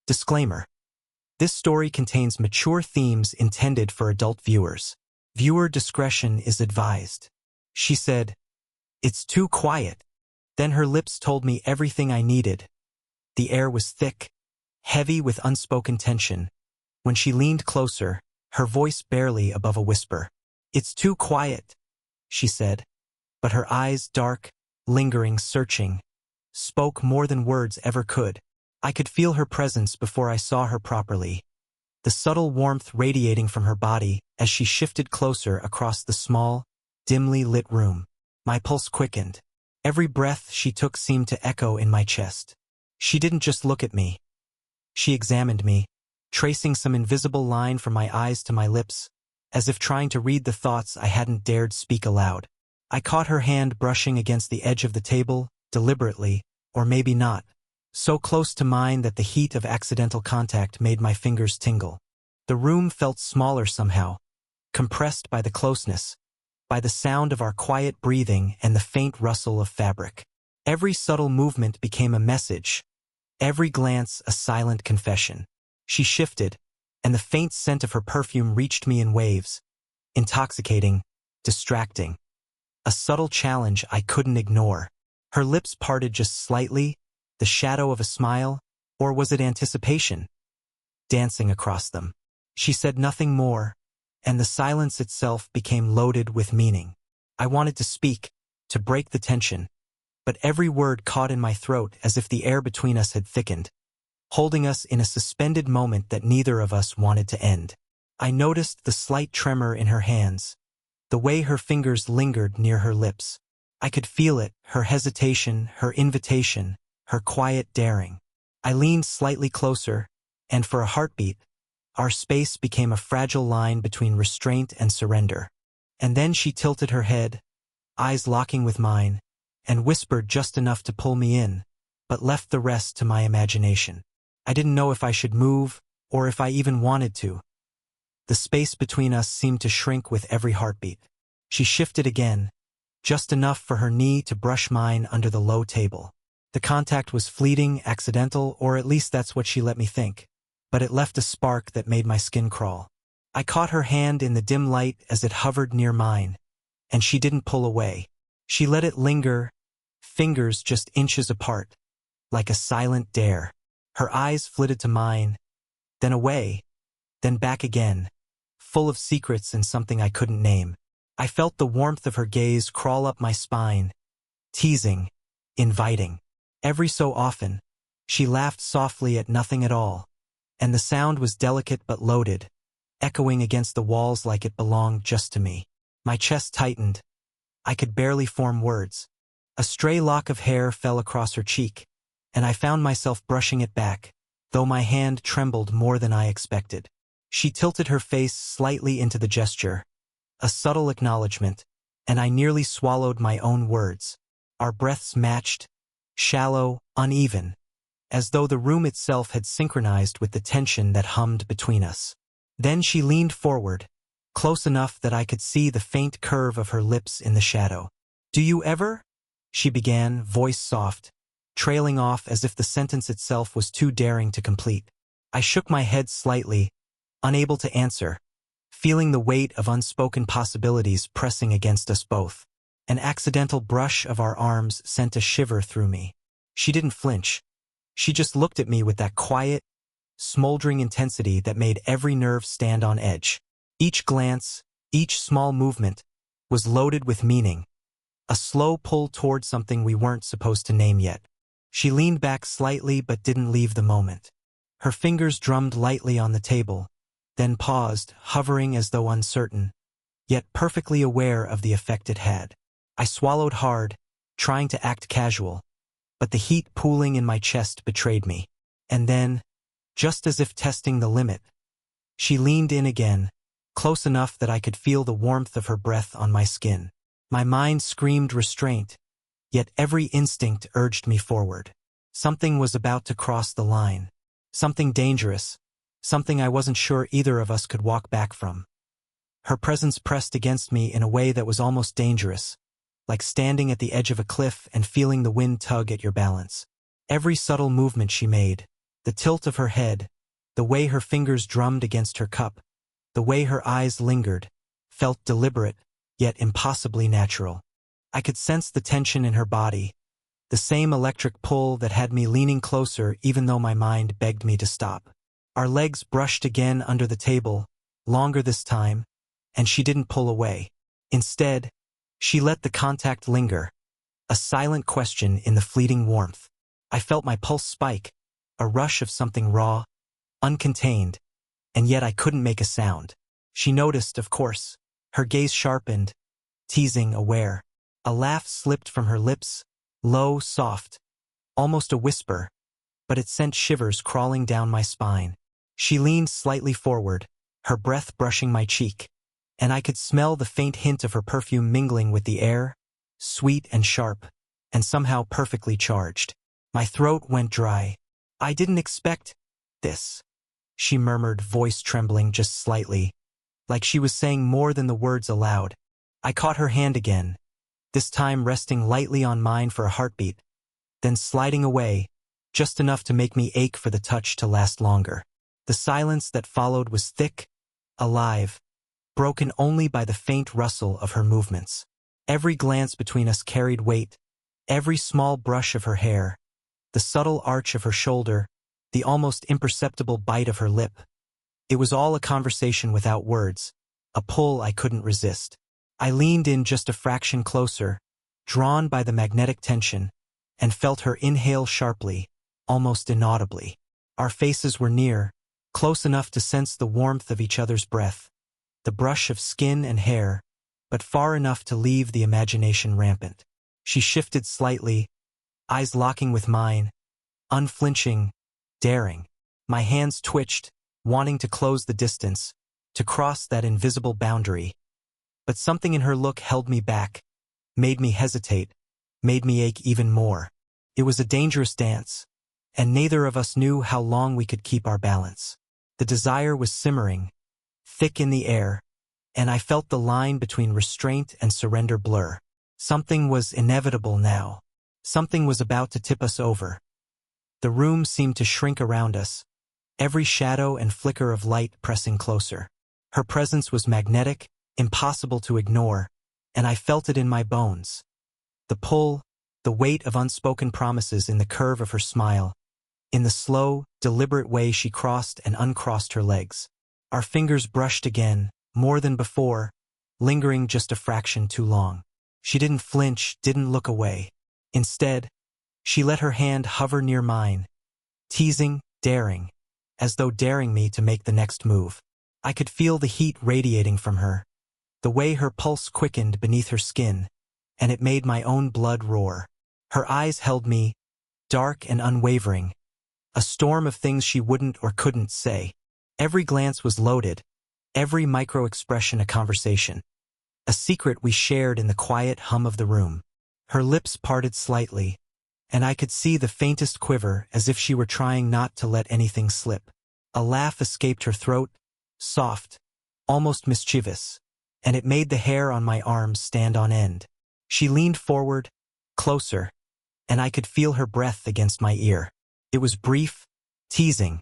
Disclaimer. This story contains mature themes intended for adult viewers. Viewer discretion is advised. She said, "It's too quiet." Then her lips told me everything I needed. The air was thick, heavy with unspoken tension. When she leaned closer, her voice barely above a whisper. "It's too quiet," she said. But her eyes, dark, lingering, searching, spoke more than words ever could. I could feel her presence before I saw her properly. The subtle warmth radiating from her body as she shifted closer across the small, dimly lit room. My pulse quickened. Every breath she took seemed to echo in my chest. She didn't just look at me. She examined me, tracing some invisible line from my eyes to my lips, as if trying to read the thoughts I hadn't dared speak aloud. I caught her hand brushing against the edge of the table, deliberately, or maybe not, so close to mine that the heat of accidental contact made my fingers tingle. The room felt smaller somehow, compressed by the closeness, by the sound of our quiet breathing and the faint rustle of fabric. Every subtle movement became a message, every glance a silent confession. She shifted, and the faint scent of her perfume reached me in waves, intoxicating, distracting. A subtle challenge I couldn't ignore. Her lips parted just slightly, the shadow of a smile, or was it anticipation, dancing across them. She said nothing more, and the silence itself became loaded with meaning. I wanted to speak, to break the tension, but every word caught in my throat as if the air between us had thickened, holding us in a suspended moment that neither of us wanted to end. I noticed the slight tremor in her hands, the way her fingers lingered near her lips. I could feel it, her hesitation, her invitation, her quiet daring. I leaned slightly closer, and for a heartbeat, our space became a fragile line between restraint and surrender. And then she tilted her head, eyes locking with mine, and whispered just enough to pull me in, but left the rest to my imagination. I didn't know if I should move, or if I even wanted to. The space between us seemed to shrink with every heartbeat. She shifted again, just enough for her knee to brush mine under the low table. The contact was fleeting, accidental, or at least that's what she let me think. But it left a spark that made my skin crawl. I caught her hand in the dim light as it hovered near mine, and she didn't pull away. She let it linger, fingers just inches apart, like a silent dare. Her eyes flitted to mine, then away, then back again, full of secrets and something I couldn't name. I felt the warmth of her gaze crawl up my spine, teasing, inviting. Every so often, she laughed softly at nothing at all, and the sound was delicate but loaded, echoing against the walls like it belonged just to me. My chest tightened. I could barely form words. A stray lock of hair fell across her cheek, and I found myself brushing it back, though my hand trembled more than I expected. She tilted her face slightly into the gesture, a subtle acknowledgement, and I nearly swallowed my own words. Our breaths matched, shallow, uneven, as though the room itself had synchronized with the tension that hummed between us. Then she leaned forward, close enough that I could see the faint curve of her lips in the shadow. "Do you ever?" she began, voice soft, trailing off as if the sentence itself was too daring to complete. I shook my head slightly, unable to answer, feeling the weight of unspoken possibilities pressing against us both. An accidental brush of our arms sent a shiver through me. She didn't flinch. She just looked at me with that quiet, smoldering intensity that made every nerve stand on edge. Each glance, each small movement, was loaded with meaning, a slow pull toward something we weren't supposed to name yet. She leaned back slightly but didn't leave the moment. Her fingers drummed lightly on the table, then paused, hovering as though uncertain, yet perfectly aware of the effect it had. I swallowed hard, trying to act casual, but the heat pooling in my chest betrayed me. And then, just as if testing the limit, she leaned in again, close enough that I could feel the warmth of her breath on my skin. My mind screamed restraint, yet every instinct urged me forward. Something was about to cross the line. Something dangerous, something I wasn't sure either of us could walk back from. Her presence pressed against me in a way that was almost dangerous, like standing at the edge of a cliff and feeling the wind tug at your balance. Every subtle movement she made, The tilt of her head, the way her fingers drummed against her cup, the way her eyes lingered, felt deliberate, yet impossibly natural. I could sense the tension in her body, the same electric pull that had me leaning closer even though my mind begged me to stop. Our legs brushed again under the table, longer this time, and she didn't pull away. Instead, she let the contact linger, a silent question in the fleeting warmth. I felt my pulse spike, a rush of something raw, uncontained, and yet I couldn't make a sound. She noticed, of course. Her gaze sharpened, teasing, aware. A laugh slipped from her lips, low, soft, almost a whisper, but it sent shivers crawling down my spine. She leaned slightly forward, her breath brushing my cheek, and I could smell the faint hint of her perfume mingling with the air, sweet and sharp, and somehow perfectly charged. My throat went dry. "I didn't expect this," she murmured, voice trembling just slightly, like she was saying more than the words aloud. I caught her hand again, this time resting lightly on mine for a heartbeat, then sliding away, just enough to make me ache for the touch to last longer. The silence that followed was thick, alive, broken only by the faint rustle of her movements. Every glance between us carried weight, every small brush of her hair, the subtle arch of her shoulder, the almost imperceptible bite of her lip. It was all a conversation without words, a pull I couldn't resist. I leaned in just a fraction closer, drawn by the magnetic tension, and felt her inhale sharply, almost inaudibly. Our faces were near, close enough to sense the warmth of each other's breath, the brush of skin and hair, but far enough to leave the imagination rampant. She shifted slightly, eyes locking with mine, unflinching, daring. My hands twitched, wanting to close the distance, to cross that invisible boundary. But something in her look held me back, made me hesitate, made me ache even more. It was a dangerous dance, and neither of us knew how long we could keep our balance. The desire was simmering, thick in the air, and I felt the line between restraint and surrender blur. Something was inevitable now. Something was about to tip us over. The room seemed to shrink around us, every shadow and flicker of light pressing closer. Her presence was magnetic, impossible to ignore, and I felt it in my bones. The pull, the weight of unspoken promises in the curve of her smile, in the slow, deliberate way she crossed and uncrossed her legs. Our fingers brushed again, more than before, lingering just a fraction too long. She didn't flinch, didn't look away. Instead, she let her hand hover near mine, teasing, daring, as though daring me to make the next move. I could feel the heat radiating from her, the way her pulse quickened beneath her skin, and it made my own blood roar. Her eyes held me, dark and unwavering, a storm of things she wouldn't or couldn't say. Every glance was loaded, every micro-expression a conversation, a secret we shared in the quiet hum of the room. Her lips parted slightly, and I could see the faintest quiver as if she were trying not to let anything slip. A laugh escaped her throat, soft, almost mischievous, and it made the hair on my arms stand on end. She leaned forward, closer, and I could feel her breath against my ear. It was brief, teasing,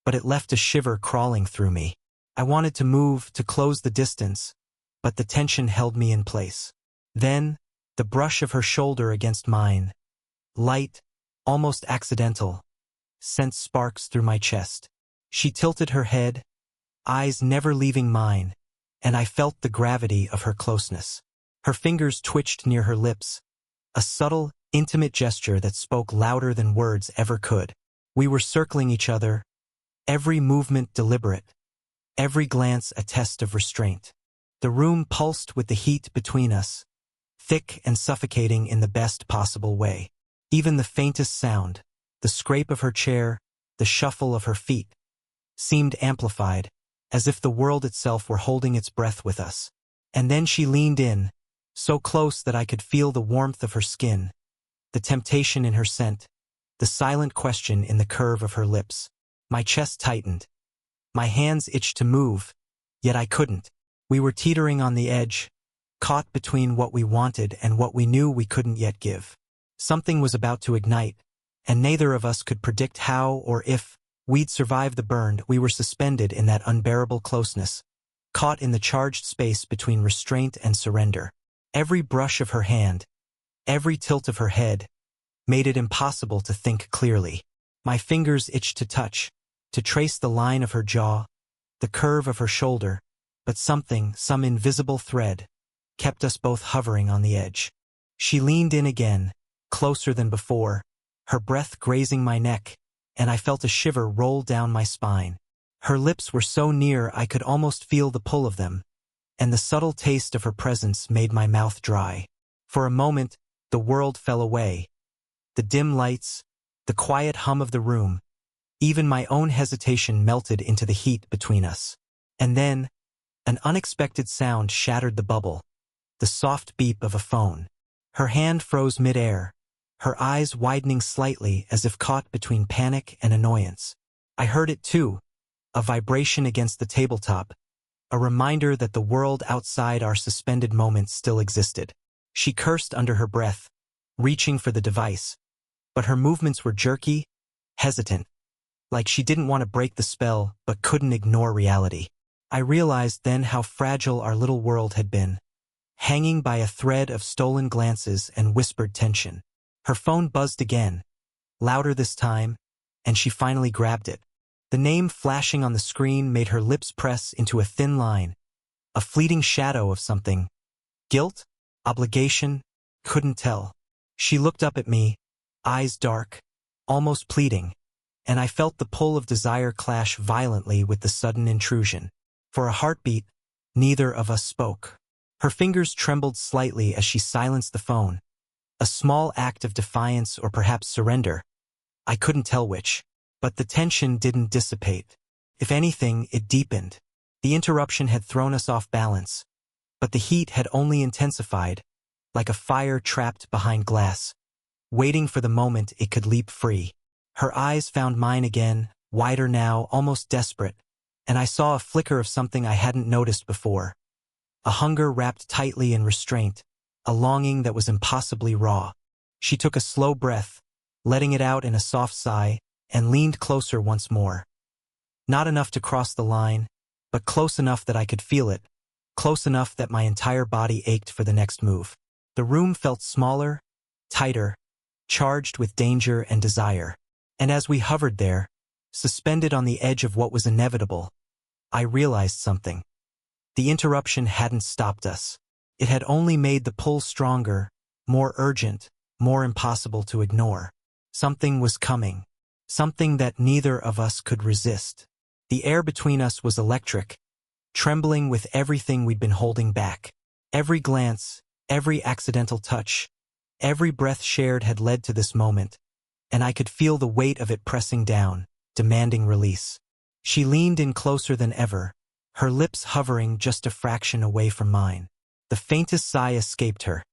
but it left a shiver crawling through me. I wanted to move, to close the distance, but the tension held me in place. Then, the brush of her shoulder against mine, light, almost accidental, sent sparks through my chest. She tilted her head, eyes never leaving mine, and I felt the gravity of her closeness. Her fingers twitched near her lips, a subtle, intimate gesture that spoke louder than words ever could. We were circling each other, every movement deliberate, every glance a test of restraint. The room pulsed with the heat between us, thick and suffocating in the best possible way. Even the faintest sound, the scrape of her chair, the shuffle of her feet, seemed amplified, as if the world itself were holding its breath with us. And then she leaned in, so close that I could feel the warmth of her skin, the temptation in her scent, the silent question in the curve of her lips. My chest tightened. My hands itched to move, yet I couldn't. We were teetering on the edge, caught between what we wanted and what we knew we couldn't yet give. Something was about to ignite, and neither of us could predict how or if, We'd survived the burn, we were suspended in that unbearable closeness, caught in the charged space between restraint and surrender. Every brush of her hand, every tilt of her head, made it impossible to think clearly. My fingers itched to touch, to trace the line of her jaw, the curve of her shoulder, but something, some invisible thread, kept us both hovering on the edge. She leaned in again, closer than before, her breath grazing my neck, and I felt a shiver roll down my spine. Her lips were so near I could almost feel the pull of them, and the subtle taste of her presence made my mouth dry. For a moment, the world fell away. The dim lights, the quiet hum of the room, even my own hesitation melted into the heat between us. And then, an unexpected sound shattered the bubble, the soft beep of a phone. Her hand froze mid-air, her eyes widening slightly as if caught between panic and annoyance. I heard it too, a vibration against the tabletop, a reminder that the world outside our suspended moment still existed. She cursed under her breath, reaching for the device, but her movements were jerky, hesitant, like she didn't want to break the spell but couldn't ignore reality. I realized then how fragile our little world had been, hanging by a thread of stolen glances and whispered tension. Her phone buzzed again, louder this time, and she finally grabbed it. The name flashing on the screen made her lips press into a thin line, a fleeting shadow of something. Guilt? Obligation? Couldn't tell. She looked up at me, eyes dark, almost pleading, and I felt the pull of desire clash violently with the sudden intrusion. For a heartbeat, neither of us spoke. Her fingers trembled slightly as she silenced the phone, a small act of defiance or perhaps surrender. I couldn't tell which. But the tension didn't dissipate. If anything, it deepened. The interruption had thrown us off balance, but the heat had only intensified, like a fire trapped behind glass, waiting for the moment it could leap free. Her eyes found mine again, wider now, almost desperate, and I saw a flicker of something I hadn't noticed before. A hunger wrapped tightly in restraint, a longing that was impossibly raw. She took a slow breath, letting it out in a soft sigh, and leaned closer once more. Not enough to cross the line, but close enough that I could feel it, close enough that my entire body ached for the next move. The room felt smaller, tighter, charged with danger and desire. And as we hovered there, suspended on the edge of what was inevitable, I realized something. The interruption hadn't stopped us. It had only made the pull stronger, more urgent, more impossible to ignore. Something was coming. Something that neither of us could resist. The air between us was electric, trembling with everything we'd been holding back. Every glance, every accidental touch, every breath shared had led to this moment, and I could feel the weight of it pressing down, demanding release. She leaned in closer than ever, her lips hovering just a fraction away from mine. The faintest sigh escaped her,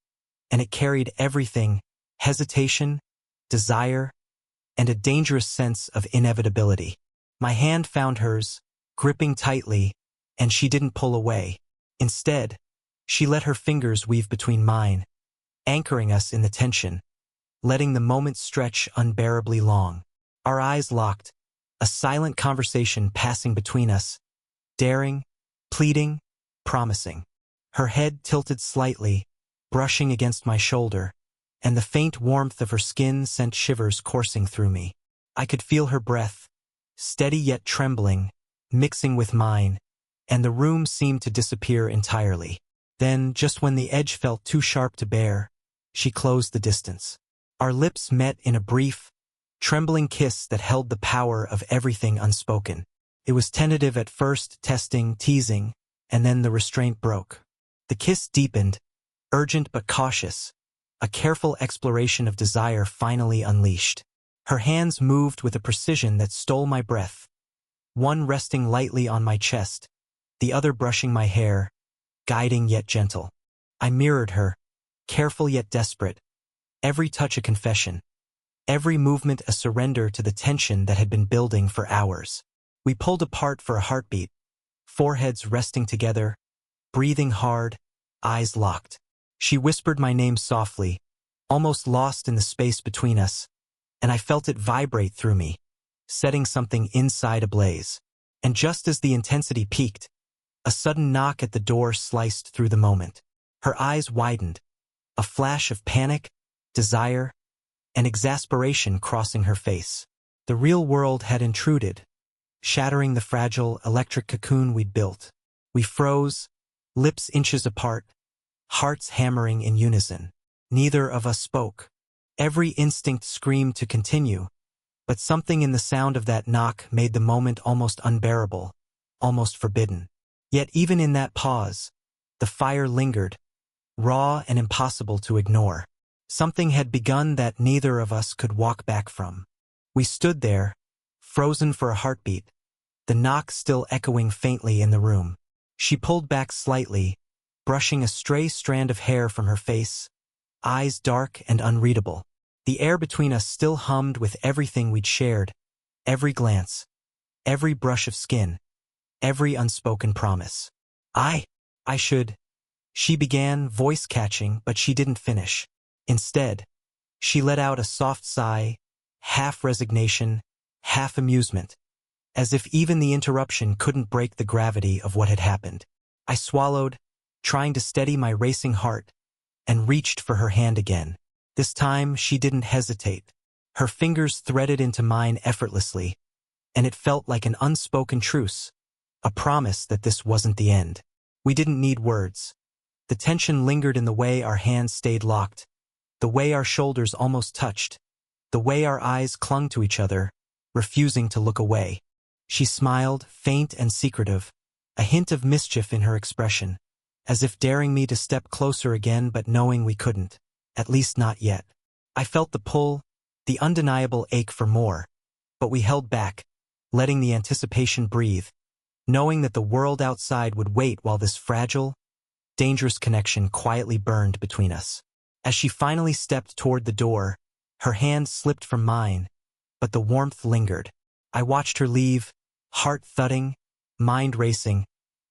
and it carried everything: hesitation, desire, and a dangerous sense of inevitability. My hand found hers, gripping tightly, and she didn't pull away. Instead, she let her fingers weave between mine, anchoring us in the tension, letting the moment stretch unbearably long. Our eyes locked, a silent conversation passing between us, daring, pleading, promising. Her head tilted slightly, brushing against my shoulder, and the faint warmth of her skin sent shivers coursing through me. I could feel her breath, steady yet trembling, mixing with mine, and the room seemed to disappear entirely. Then, just when the edge felt too sharp to bear, she closed the distance. Our lips met in a brief, trembling kiss that held the power of everything unspoken. It was tentative at first, testing, teasing, and then the restraint broke. The kiss deepened, urgent but cautious, a careful exploration of desire finally unleashed. Her hands moved with a precision that stole my breath, one resting lightly on my chest, the other brushing my hair, guiding yet gentle. I mirrored her, careful yet desperate, every touch a confession, every movement a surrender to the tension that had been building for hours. We pulled apart for a heartbeat, foreheads resting together, breathing hard, eyes locked. She whispered my name softly, almost lost in the space between us, and I felt it vibrate through me, setting something inside ablaze. And just as the intensity peaked, a sudden knock at the door sliced through the moment. Her eyes widened, a flash of panic, desire, and exasperation crossing her face. The real world had intruded, shattering the fragile, electric cocoon we'd built. We froze, lips inches apart, hearts hammering in unison. Neither of us spoke. Every instinct screamed to continue, but something in the sound of that knock made the moment almost unbearable, almost forbidden. Yet even in that pause, the fire lingered, raw and impossible to ignore. Something had begun that neither of us could walk back from. We stood there, frozen for a heartbeat, the knock still echoing faintly in the room. She pulled back slightly, brushing a stray strand of hair from her face, eyes dark and unreadable. The air between us still hummed with everything we'd shared, every glance, every brush of skin, every unspoken promise. I should, she began, voice catching, but she didn't finish. Instead, she let out a soft sigh, half resignation, half amusement, as if even the interruption couldn't break the gravity of what had happened. I swallowed, trying to steady my racing heart, and reached for her hand again. This time, she didn't hesitate. Her fingers threaded into mine effortlessly, and it felt like an unspoken truce, a promise that this wasn't the end. We didn't need words. The tension lingered in the way our hands stayed locked, the way our shoulders almost touched, the way our eyes clung to each other, refusing to look away. She smiled, faint and secretive, a hint of mischief in her expression, as if daring me to step closer again but knowing we couldn't, at least not yet. I felt the pull, the undeniable ache for more, but we held back, letting the anticipation breathe, knowing that the world outside would wait while this fragile, dangerous connection quietly burned between us. As she finally stepped toward the door, her hand slipped from mine, but the warmth lingered. I watched her leave, heart thudding, mind racing,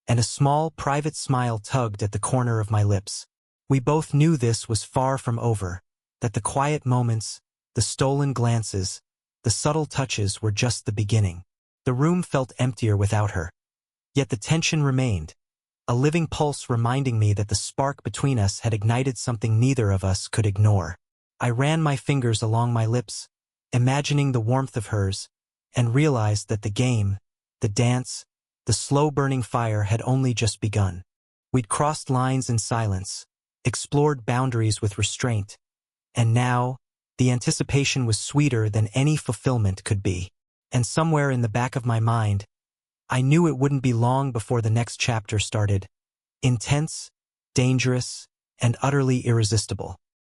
and a small, private smile tugged at the corner of my lips. We both knew this was far from over, that the quiet moments, the stolen glances, the subtle touches were just the beginning. The room felt emptier without her. Yet the tension remained, a living pulse reminding me that the spark between us had ignited something neither of us could ignore. I ran my fingers along my lips, imagining the warmth of hers, and realized that the game, the dance, the slow-burning fire had only just begun. We'd crossed lines in silence, explored boundaries with restraint, and now, the anticipation was sweeter than any fulfillment could be. And somewhere in the back of my mind, I knew it wouldn't be long before the next chapter started. Intense, dangerous, and utterly irresistible.